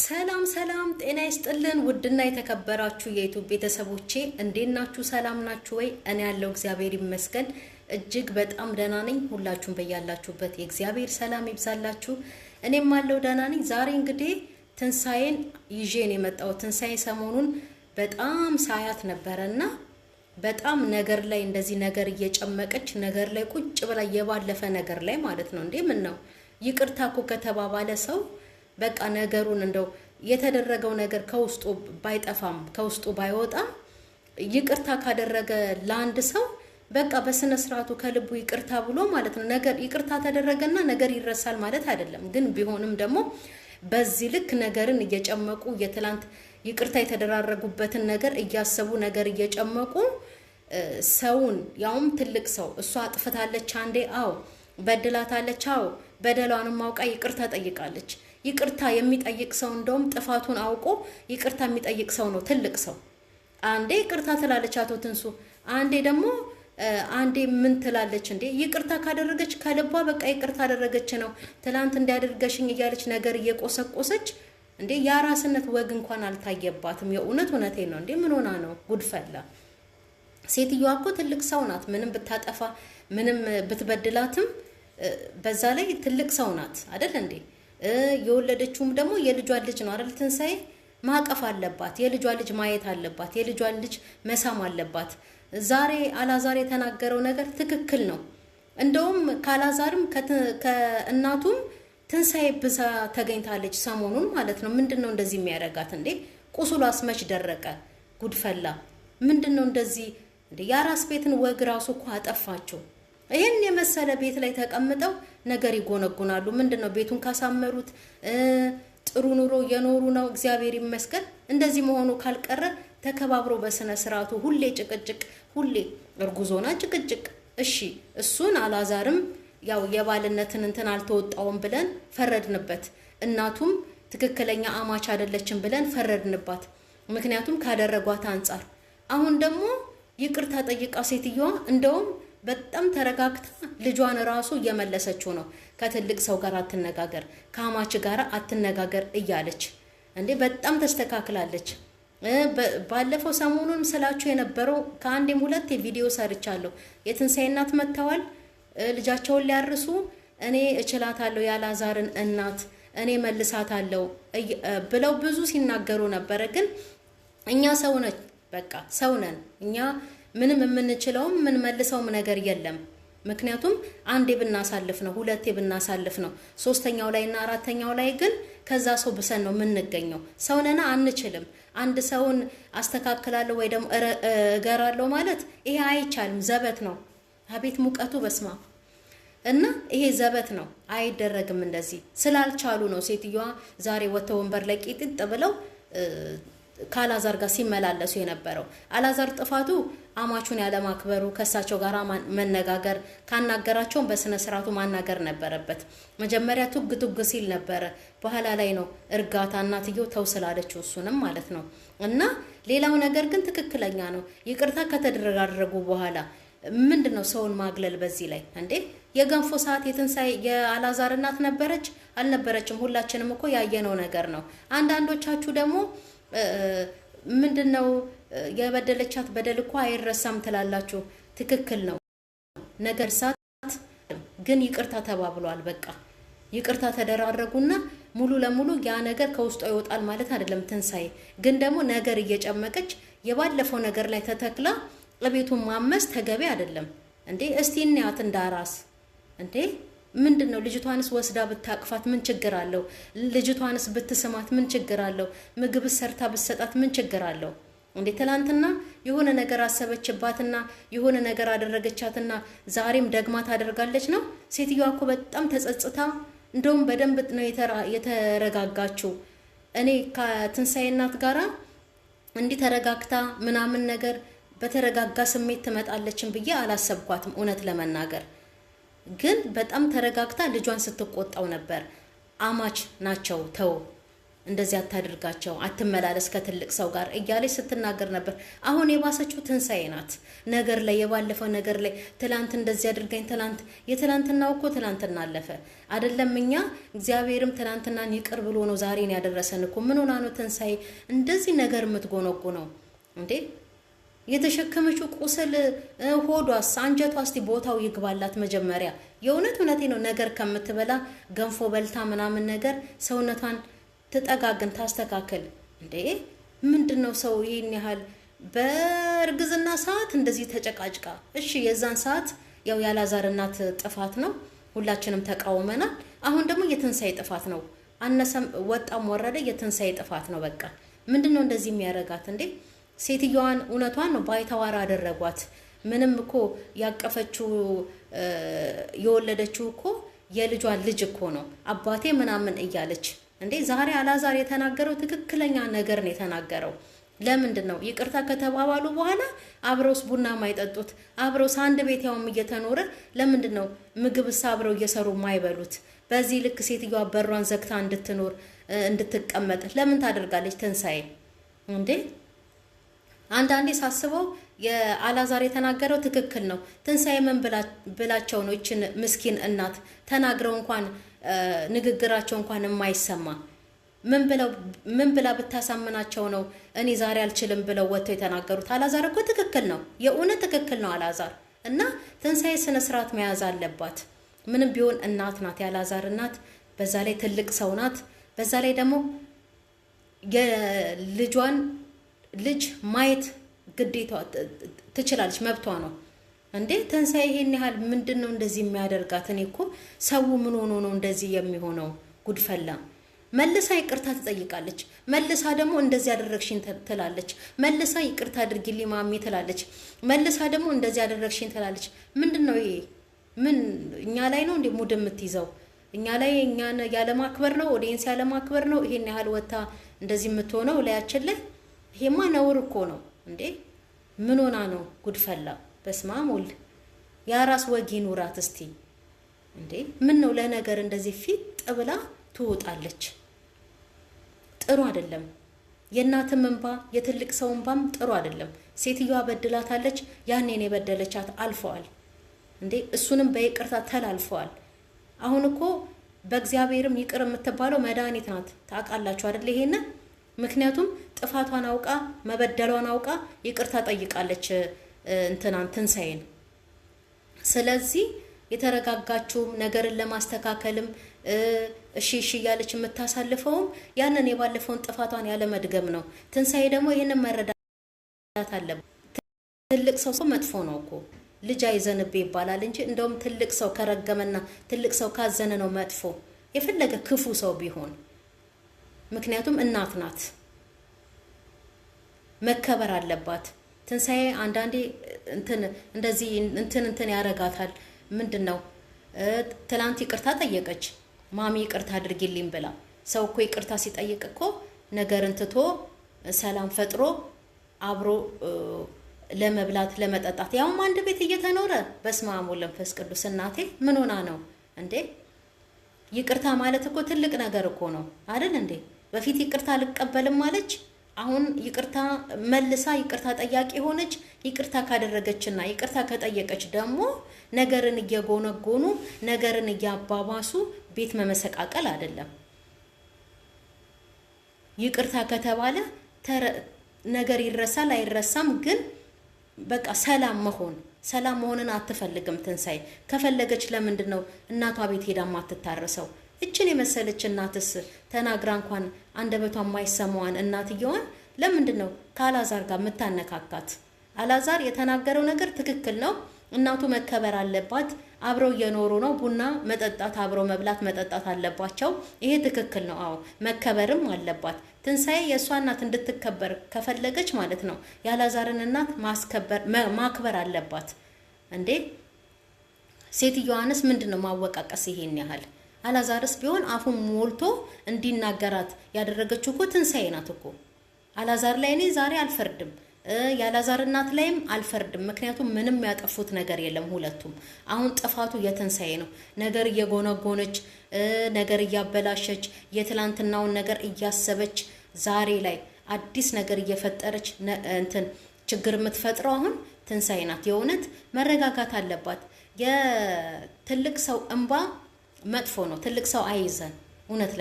ሰላም ሰላም ጤና ይስጥልን ውድና የተከበራችሁ የዩቲዩብ ቤተሰቦቼ እንዴት ናችሁ? ሰላም ናችሁ ወይ? እኔ ያለው እግዚአብሔር ይመስገን እጅግ በጣም ደህና ነኝ። ሁላችሁም በያላችሁበት የእግዚአብሔር ሰላም ይብዛላችሁ። እኔም አለው ደህና ነኝ። ዛሬ እንግዲህ ትንሳኤን ይዤን የመጣው ትንሳኤ ሰሞኑን በጣም ሳያት ነበርና በጣም ነገር ላይ እንደዚህ ነገር እየጨመቀች ነገር ላይ ቁጭ ብላ የባለፈ ነገር ላይ ማለት ነው። እንዴ ምን ነው ይቅርታ እኮ ከተባባለ ሰው በቃ ነገሩን እንደው የተደረገው ነገር ከውስጡ ባይጠፋም ከውስጡ ባይወጣም ይቅርታ ካደረገ ለአንድ ሰው በቃ በስነ ስርዓቱ ከልቡ ይቅርታ ብሎ ማለት ነው። ነገር ይቅርታ ተደረገና ነገር ይረሳል ማለት አይደለም። ግን ቢሆንም ደግሞ በዚህ ልክ ነገርን እየጨመቁ የትላንት ይቅርታ የተደራረጉበትን ነገር እያሰቡ ነገር እየጨመቁ ሰውን ያውም ትልቅ ሰው እሷ አጥፍታለች አንዴ አው በድላታለች አው በደሏንም አውቃ ይቅርታ ጠይቃለች። ይቅርታ የሚጠይቅ ሰው እንደውም ጥፋቱን አውቆ ይቅርታ የሚጠይቅ ሰው ነው ትልቅ ሰው። አንዴ ይቅርታ ትላለች አቶ ትንሱ፣ አንዴ ደግሞ አንዴ ምን ትላለች እንዴ? ይቅርታ ካደረገች ከልቧ በቃ ይቅርታ አደረገች ነው። ትላንት እንዲያደርገሽኝ እያለች ነገር እየቆሰቆሰች እንዴ ያራስነት ወግ እንኳን አልታየባትም። እውነቴን ነው እንዴ ምን ሆና ነው? ጉድፈላ ሴትዮዋ እኮ ትልቅ ሰው ናት። ምንም ብታጠፋ ምንም ብትበድላትም በዛ ላይ ትልቅ ሰው ናት አይደል እንዴ? የወለደችውም ደግሞ የልጇን ልጅ ነው አይደል? ትንሳኤ ማቀፍ አለባት። የልጇን ልጅ ማየት አለባት። የልጇን ልጅ መሳም አለባት። ዛሬ አላዛር የተናገረው ነገር ትክክል ነው። እንደውም ካላዛርም ከእናቱም ትንሳኤ ብዛ ተገኝታለች ሰሞኑን ማለት ነው። ምንድነው እንደዚህ የሚያረጋት እንዴ? ቁስሏስ መች ደረቀ? ጉድፈላ ምንድነው እንደዚህ እንዴ? የአራስ ቤትን ወግ ራሱ እኮ አጠፋቸው። ይሄን የመሰለ ቤት ላይ ተቀምጠው ነገር ይጎነጉናሉ። ምንድነው ቤቱን ካሳመሩት ጥሩ ኑሮ የኖሩ ነው። እግዚአብሔር ይመስገን። እንደዚህ መሆኑ ካልቀረ ተከባብሮ በስነ ስርዓቱ ሁሌ ጭቅጭቅ፣ ሁሌ እርጉዞና ጭቅጭቅ። እሺ እሱን አላዛርም ያው የባልነትን እንትን አልተወጣውም ብለን ፈረድንበት። እናቱም ትክክለኛ አማች አይደለችም ብለን ፈረድንባት። ምክንያቱም ካደረጓት አንጻር። አሁን ደግሞ ይቅርታ ጠይቃ ሴትዮዋ እንደውም በጣም ተረጋግታ ልጇን ራሱ እየመለሰችው ነው። ከትልቅ ሰው ጋር አትነጋገር፣ ከአማች ጋር አትነጋገር እያለች እንዴ በጣም ተስተካክላለች። ባለፈው ሰሞኑን ስላችሁ የነበረው ከአንዴም ሁለቴ ቪዲዮ ሰርቻለሁ። የትንሳኤ እናት መጥተዋል ልጃቸውን ሊያርሱ። እኔ እችላታለሁ ያላዛርን እናት እኔ መልሳታለሁ ብለው ብዙ ሲናገሩ ነበረ። ግን እኛ ሰው ነን፣ በቃ ሰው ነን እኛ። ምንም የምንችለውም ምን መልሰውም ነገር የለም። ምክንያቱም አንዴ ብናሳልፍ ነው፣ ሁለቴ ብናሳልፍ ነው። ሶስተኛው ላይና አራተኛው ላይ ግን ከዛ ሰው ብሰን ነው የምንገኘው። ሰውነና አንችልም። አንድ ሰውን አስተካክላለሁ ወይ ደግሞ እገራለሁ ማለት ይሄ አይቻልም። ዘበት ነው። አቤት ሙቀቱ በስማ እና ይሄ ዘበት ነው። አይደረግም። እንደዚህ ስላልቻሉ ነው ሴትዮዋ ዛሬ ወጥተው ወንበር ላይ ቂጥጥ ብለው ካላዛር ጋር ሲመላለሱ የነበረው። አላዛር ጥፋቱ አማቹን ያለማክበሩ፣ ከሳቸው ጋር መነጋገር፣ ካናገራቸውን በስነ ስርዓቱ ማናገር ነበረበት። መጀመሪያ ቱግ ቱግ ሲል ነበረ። በኋላ ላይ ነው እርጋታ እናትየው ተው ስላለችው እሱንም ማለት ነው። እና ሌላው ነገር ግን ትክክለኛ ነው። ይቅርታ ከተደረጋረጉ በኋላ ምንድነው ሰውን ማግለል? በዚህ ላይ እንዴ የገንፎ ሰዓት የትንሳኤ የአላዛር እናት ነበረች አልነበረችም? ሁላችንም እኮ ያየነው ነገር ነው። አንዳንዶቻችሁ ደግሞ ምንድነው የበደለቻት በደል እኮ አይረሳም ትላላችሁ። ትክክል ነው። ነገር ሰዓት ግን ይቅርታ ተባብሏል። በቃ ይቅርታ ተደራረጉና ሙሉ ለሙሉ ያ ነገር ከውስጧ ይወጣል ማለት አይደለም። ትንሳኤ ግን ደግሞ ነገር እየጨመቀች የባለፈው ነገር ላይ ተተክላ ለቤቱን ማመስ ተገቢ አይደለም እንዴ። እስቲ እናያት እንዳራስ እንዴ ምንድነው? ልጅቷንስ ወስዳ ብታቅፋት ምን ችግር አለው? ልጅቷንስ ብትስማት ምን ችግር አለው? ምግብ ሰርታ ብትሰጣት ምን ችግር አለው እንዴ? ትላንትና የሆነ ነገር አሰበችባትና የሆነ ነገር አደረገቻትና ዛሬም ደግማ ታደርጋለች ነው? ሴትዮዋ እኮ በጣም ተጸጽታ እንደውም በደንብ ነው የተረጋጋችው። እኔ ከትንሳኤ እናት ጋራ እንዲህ ተረጋግታ ምናምን ነገር በተረጋጋ ስሜት ትመጣለችን ብዬ አላሰብኳትም እውነት ለመናገር። ግን በጣም ተረጋግታ ልጇን ስትቆጣው ነበር። አማች ናቸው ተው እንደዚህ አታድርጋቸው፣ አትመላለስ ከትልቅ ሰው ጋር እያለች ስትናገር ነበር። አሁን የባሰችው ትንሳኤ ናት። ነገር ላይ የባለፈው ነገር ላይ ትላንት እንደዚህ አድርገኝ፣ ትላንት የትላንትናው እኮ ትላንትና አለፈ አይደለም። እኛ እግዚአብሔርም ትላንትናን ይቅር ብሎ ነው ዛሬን ያደረሰን እኮ። ምን ሆና ነው ትንሳኤ እንደዚህ ነገር የምትጎነጉ ነው እንዴ? የተሸከመችው ቁስል ሆዷስ፣ አንጀቷ እስቲ ቦታው ይግባላት መጀመሪያ። የእውነት እውነቴ ነው። ነገር ከምትበላ ገንፎ በልታ ምናምን ነገር ሰውነቷን ትጠጋግን ታስተካከል እንዴ። ምንድነው ሰው ይሄን ያህል በእርግዝና ሰዓት እንደዚህ ተጨቃጭቃ? እሺ የዛን ሰዓት ያው ያላዛር እናት ጥፋት ነው፣ ሁላችንም ተቃውመናል። አሁን ደግሞ የትንሳኤ ጥፋት ነው። አነሰም ወጣም ወረደ የትንሳኤ ጥፋት ነው። በቃ ምንድነው እንደዚህ የሚያረጋት እንዴ? ሴትዮዋን እውነቷን ነው ባይተዋራ አደረጓት። ምንም እኮ ያቀፈችው የወለደችው እኮ የልጇን ልጅ እኮ ነው አባቴ ምናምን እያለች እንዴ። ዛሬ አላዛር የተናገረው ትክክለኛ ነገር ነው የተናገረው። ለምንድን ነው ይቅርታ ከተባባሉ በኋላ አብረውስ ቡና ማይጠጡት? አብረውስ አንድ ቤት ያውም እየተኖረ ለምንድን ነው ምግብስ አብረው እየሰሩ ማይበሉት? በዚህ ልክ ሴትዮዋ በሯን ዘግታ እንድትኖር እንድትቀመጥ ለምን ታደርጋለች ትንሳኤ እንዴ? አንዳንዴ ሳስበው የአላዛር የተናገረው ትክክል ነው። ትንሳኤ ምን ብላቸው ነው ይችን ምስኪን እናት ተናግረው እንኳን ንግግራቸው እንኳን የማይሰማ ምን ብላ ብታሳምናቸው ነው እኔ ዛሬ አልችልም ብለው ወጥተው የተናገሩት? አላዛር እኮ ትክክል ነው፣ የእውነት ትክክል ነው አላዛር። እና ትንሳኤ ስነ ስርዓት መያዝ አለባት። ምንም ቢሆን እናት ናት፣ የአላዛር እናት። በዛ ላይ ትልቅ ሰው ናት። በዛ ላይ ደግሞ የልጇን ልጅ ማየት ግዴታ ትችላለች፣ መብቷ ነው እንዴ። ትንሳኤ ይሄን ያህል ምንድነው እንደዚህ የሚያደርጋት? እኔ እኮ ሰው ምን ሆኖ ነው እንደዚህ የሚሆነው? ጉድፈላ መልሳ ይቅርታ ትጠይቃለች። መልሳ ደግሞ እንደዚህ ያደረግሽኝ ትላለች። መልሳ ይቅርታ አድርጊልኝ ማሚ ትላለች። መልሳ ደግሞ እንደዚህ ያደረግሽኝ ትላለች። ምንድነው ይሄ? ምን እኛ ላይ ነው እንዴ ሙድ የምትይዘው? እኛ ላይ እኛን ያለማክበር ነው፣ ኦዲየንስ ያለማክበር ነው ይሄን ያህል ወታ እንደዚህ የምትሆነው ላያችን ላይ? ይሄማ ነውር እኮ ነው እንዴ። ምን ሆና ነው? ጉድፈላ በስመ አብ ወልድ። የራስ ወግ ይኑራት እስቲ እንዴ። ምን ነው ለነገር እንደዚህ ፊት ብላ ትወጣለች? ጥሩ አይደለም። የእናትም እንባ የትልቅ ሰው እንባም ጥሩ አይደለም። ሴትዮዋ በድላታለች። ያኔን የበደለቻት አልፈዋል እንዴ። እሱንም በይቅርታ ተላልፈዋል። አሁን እኮ በእግዚአብሔርም ይቅር የምትባለው መድኃኒት ናት። ታውቃላችሁ አይደል ይሄንን? ምክንያቱም ጥፋቷን አውቃ መበደሏን አውቃ ይቅርታ ጠይቃለች እንትናን ትንሳኤን። ስለዚህ የተረጋጋችውም ነገርን ለማስተካከልም እሺ እሺ እያለች የምታሳልፈውም ያንን የባለፈውን ጥፋቷን ያለ መድገም ነው። ትንሳኤ ደግሞ ይህንን መረዳት አለባት። ትልቅ ሰው መጥፎ ነው እኮ ልጅ አይዘንብ ይባላል እንጂ እንደውም ትልቅ ሰው ከረገመና ትልቅ ሰው ካዘነ ነው መጥፎ፣ የፈለገ ክፉ ሰው ቢሆን። ምክንያቱም እናት ናት፣ መከበር አለባት። ትንሳኤ አንዳንዴ እንደዚህ እንትን ያረጋታል። ምንድነው ትላንት ይቅርታ ጠየቀች፣ ማሚ ይቅርታ አድርጊልኝ ብላ። ሰው እኮ ይቅርታ ሲጠይቅ እኮ ነገርን ትቶ ሰላም ፈጥሮ አብሮ ለመብላት ለመጠጣት፣ ያውም አንድ ቤት እየተኖረ በስመ አብ ወወልድ ወመንፈስ ቅዱስ። እናቴ ምን ሆና ነው እንዴ? ይቅርታ ማለት እኮ ትልቅ ነገር እኮ ነው አይደል እንዴ? በፊት ይቅርታ አልቀበልም ማለች፣ አሁን ይቅርታ መልሳ ይቅርታ ጠያቂ ሆነች። ይቅርታ ካደረገችና ይቅርታ ከጠየቀች ደግሞ ነገርን እየጎነጎኑ ነገርን እያባባሱ ቤት መመሰቃቀል አይደለም። ይቅርታ ከተባለ ነገር ይረሳል አይረሳም፣ ግን በቃ ሰላም መሆንን አትፈልግም ትንሳኤ። ከፈለገች ለምንድን ነው እናቷ ቤት ሄዳ ማትታረሰው? እችን የመሰለች እናትስ ተናግራ እንኳን አንደበቷ የማይሰማዋን እናትየዋን ለምንድን ነው ከአላዛር ጋር የምታነካካት? አላዛር የተናገረው ነገር ትክክል ነው። እናቱ መከበር አለባት። አብረው እየኖሩ ነው። ቡና መጠጣት፣ አብረው መብላት መጠጣት አለባቸው። ይሄ ትክክል ነው። አዎ መከበርም አለባት። ትንሳኤ የእሷ እናት እንድትከበር ከፈለገች ማለት ነው የአላዛርን እናት ማክበር አለባት እንዴ። ሴትዮዋንስ ምንድን ነው ማወቃቀስ ይሄን ያህል? አላዛርስ ቢሆን አፉን ሞልቶ እንዲናገራት ያደረገችው እኮ ትንሳኤ ናት እኮ። አላዛር ላይ እኔ ዛሬ አልፈርድም። ያላዛር እናት ላይም አልፈርድም። ምክንያቱም ምንም ያጠፉት ነገር የለም ሁለቱም። አሁን ጥፋቱ የትንሳኤ ነው። ነገር እየጎነጎነች ነገር እያበላሸች የትላንትናውን ነገር እያሰበች ዛሬ ላይ አዲስ ነገር እየፈጠረች እንትን ችግር የምትፈጥረው አሁን ትንሳኤ ናት። የእውነት መረጋጋት አለባት። የትልቅ ሰው እንባ መጥፎ ነው። ትልቅ ሰው አይዘን እውነት